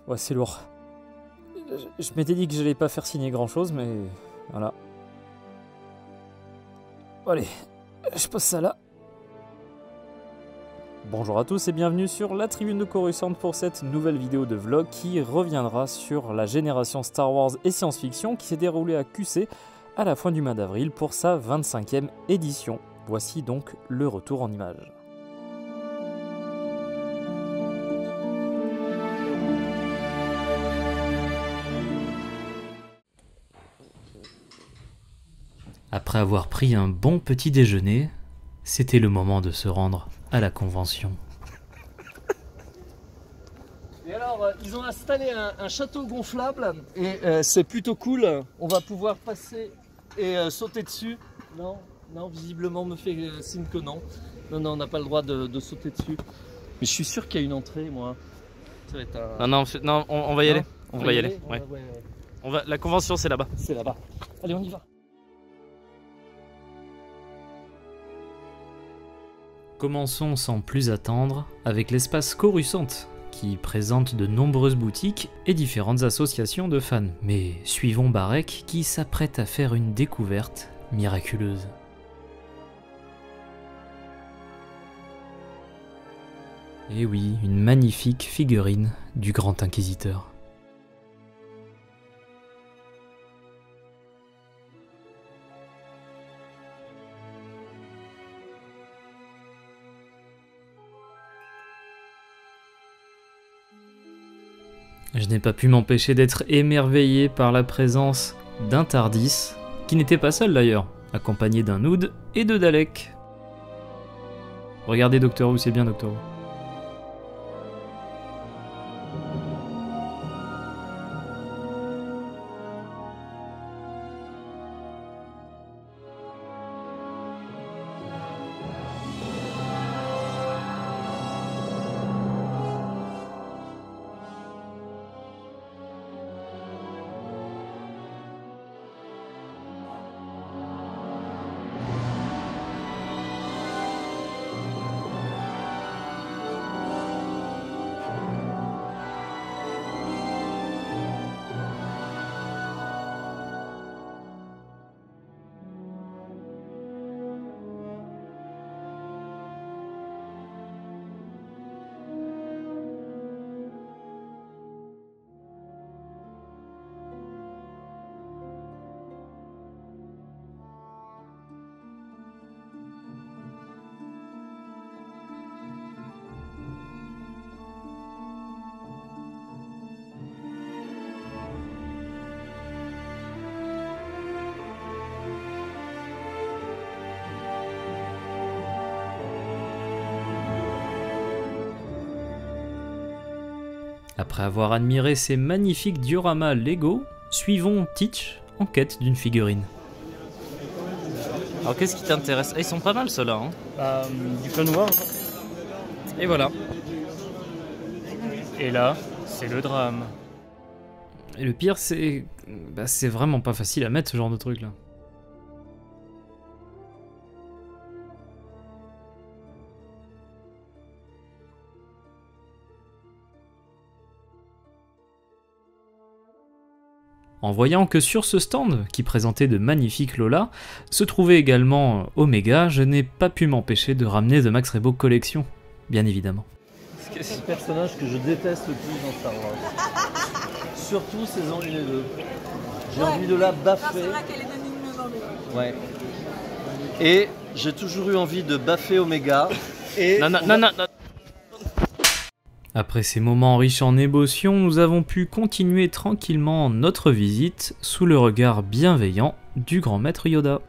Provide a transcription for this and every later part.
Ouais, c'est lourd. Je m'étais dit que j'allais pas faire signer grand chose, mais voilà. Allez, je pose ça là. Bonjour à tous et bienvenue sur la tribune de Coruscant pour cette nouvelle vidéo de vlog qui reviendra sur la génération Star Wars et science-fiction qui s'est déroulée à QC à la fin du mois d'avril pour sa 25e édition. Voici donc le retour en images. Après avoir pris un bon petit déjeuner, c'était le moment de se rendre à la convention. Et alors, ils ont installé un château gonflable et c'est plutôt cool. On va pouvoir passer et sauter dessus. Non, non, visiblement me fait signe que non. Non, non, on n'a pas le droit de sauter dessus. Mais je suis sûr qu'il y a une entrée, moi. Ça va être un... Non, on va y aller. On va y aller. Ouais. Ouais. La convention, c'est là-bas. C'est là-bas. Allez, on y va. Commençons sans plus attendre avec l'espace Coruscant, qui présente de nombreuses boutiques et différentes associations de fans. Mais suivons Barek qui s'apprête à faire une découverte miraculeuse. Et oui, une magnifique figurine du Grand Inquisiteur. Je n'ai pas pu m'empêcher d'être émerveillé par la présence d'un Tardis, qui n'était pas seul d'ailleurs, accompagné d'un Ood et de Dalek. Regardez Doctor Who, c'est bien Doctor Who. Après avoir admiré ces magnifiques dioramas Lego, suivons Teach en quête d'une figurine. Alors qu'est-ce qui t'intéresse? Ils sont pas mal ceux-là. Hein, du Clone Wars. et voilà. Et là, c'est le drame. Et le pire, c'est... c'est vraiment pas facile à mettre ce genre de truc là. En voyant que sur ce stand, qui présentait de magnifiques Lola, se trouvait également Omega, je n'ai pas pu m'empêcher de ramener The Max Rebo Collection, bien évidemment. C'est le personnage que je déteste le plus dans Star Wars. Surtout saison 1 et 2. J'ai envie de la baffer. Ouais. Et j'ai toujours eu envie de baffer Omega. Et Non. Après ces moments riches en émotions, nous avons pu continuer tranquillement notre visite sous le regard bienveillant du grand maître Yoda.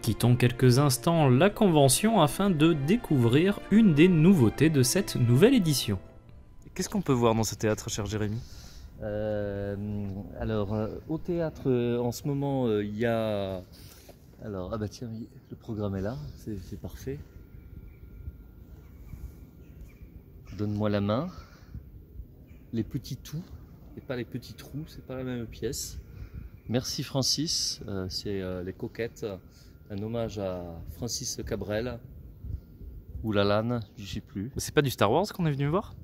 Quittons quelques instants la convention afin de découvrir une des nouveautés de cette nouvelle édition. Qu'est-ce qu'on peut voir dans ce théâtre, cher Jérémy? Alors, au théâtre, en ce moment, il y a... Alors, ah bah tiens, le programme est là, c'est parfait. Donne-moi la main. Les petits tout, et pas les petits trous, c'est pas la même pièce. Merci Francis, c'est Les Coquettes, un hommage à Francis Cabrel, ou Lalanne, je sais plus. C'est pas du Star Wars qu'on est venu voir?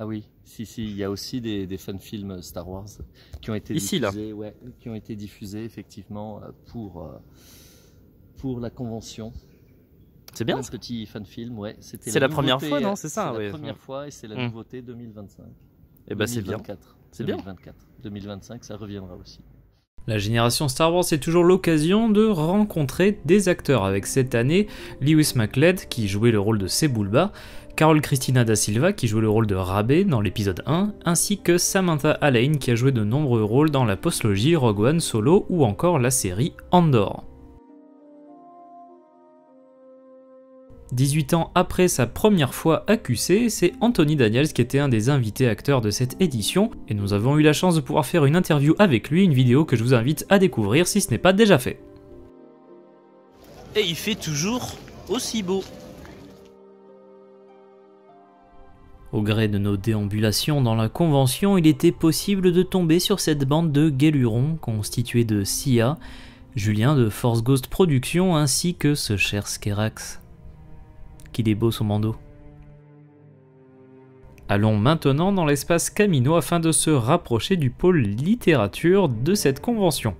Ah oui, si, il y a aussi des fan-films Star Wars qui ont été Ici, diffusés, ouais, qui ont été diffusés effectivement pour la convention. C'est bien. Un petit fan-film, ouais, c'était C'est la première nouveauté, fois, non? C'est ça, c'est ouais. la première fois et c'est la Mm. nouveauté 2025. Et bah c'est bien. 2024. C'est bien. 2024. 2025, ça reviendra aussi. La génération Star Wars c'est toujours l'occasion de rencontrer des acteurs avec cette année Lewis MacLeod qui jouait le rôle de Sebulba, Carol Cristina da Silva qui jouait le rôle de Rabe dans l'épisode 1, ainsi que Samantha Allen qui a joué de nombreux rôles dans la postlogie Rogue One Solo ou encore la série Andor. 18 ans après sa première fois à QC, c'est Anthony Daniels qui était un des invités acteurs de cette édition, et nous avons eu la chance de pouvoir faire une interview avec lui, une vidéo que je vous invite à découvrir si ce n'est pas déjà fait. Et il fait toujours aussi beau. Au gré de nos déambulations dans la convention, il était possible de tomber sur cette bande de guélurons constituée de Sia, Julien de Force Ghost Productions ainsi que ce cher Skerax. Qu'il est beau son bandeau. Allons maintenant dans l'espace Camino afin de se rapprocher du pôle littérature de cette convention.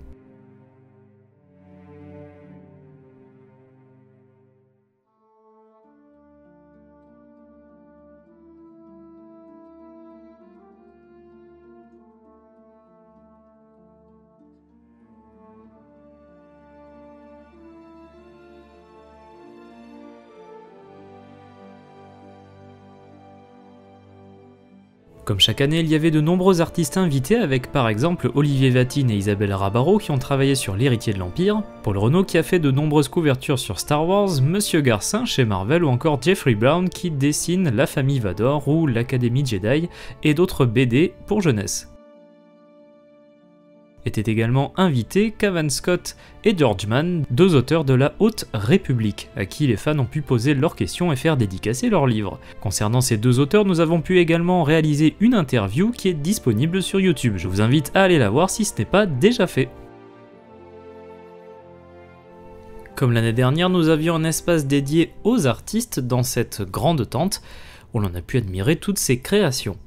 Comme chaque année, il y avait de nombreux artistes invités avec par exemple Olivier Vatine et Isabelle Rabaro qui ont travaillé sur L'Héritier de l'Empire, Paul Renaud qui a fait de nombreuses couvertures sur Star Wars, Monsieur Garcin chez Marvel ou encore Jeffrey Brown qui dessine La Famille Vador ou l'Académie Jedi et d'autres BD pour jeunesse. Étaient également invités Cavan Scott et George Mann, deux auteurs de la Haute République, à qui les fans ont pu poser leurs questions et faire dédicacer leurs livres. Concernant ces deux auteurs, nous avons pu également réaliser une interview qui est disponible sur YouTube. Je vous invite à aller la voir si ce n'est pas déjà fait. Comme l'année dernière, nous avions un espace dédié aux artistes dans cette grande tente, où l'on a pu admirer toutes ces créations.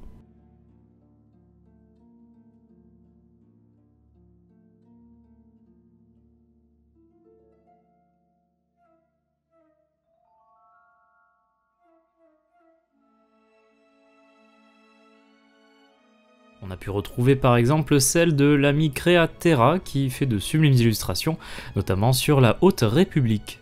On a pu retrouver par exemple celle de l'ami Créatera qui fait de sublimes illustrations, notamment sur la Haute République.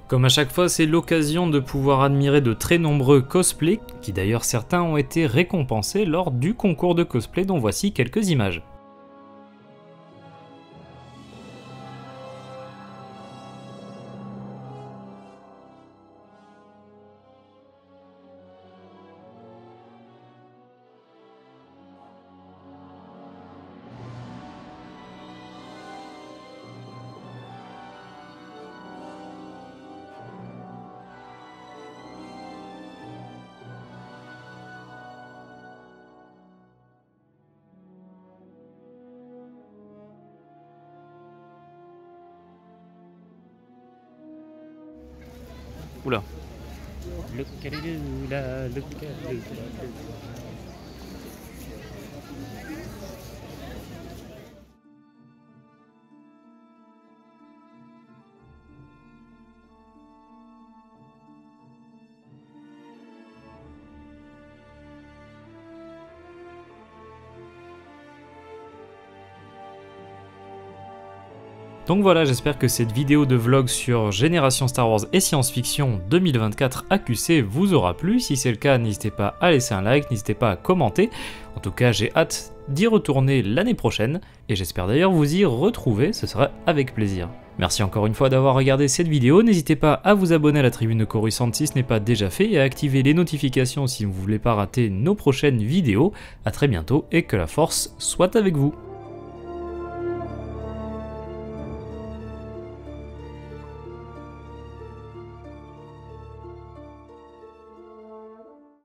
Comme à chaque fois, c'est l'occasion de pouvoir admirer de très nombreux cosplays, qui d'ailleurs certains ont été récompensés lors du concours de cosplay dont voici quelques images. Oula. Le Calilula, le Calilula. Donc voilà, j'espère que cette vidéo de vlog sur Génération Star Wars et Science-Fiction 2024 AQC vous aura plu. Si c'est le cas, n'hésitez pas à laisser un like, n'hésitez pas à commenter. En tout cas, j'ai hâte d'y retourner l'année prochaine, et j'espère d'ailleurs vous y retrouver, ce sera avec plaisir. Merci encore une fois d'avoir regardé cette vidéo, n'hésitez pas à vous abonner à la Tribune de Coruscant si ce n'est pas déjà fait, et à activer les notifications si vous ne voulez pas rater nos prochaines vidéos. A très bientôt, et que la force soit avec vous.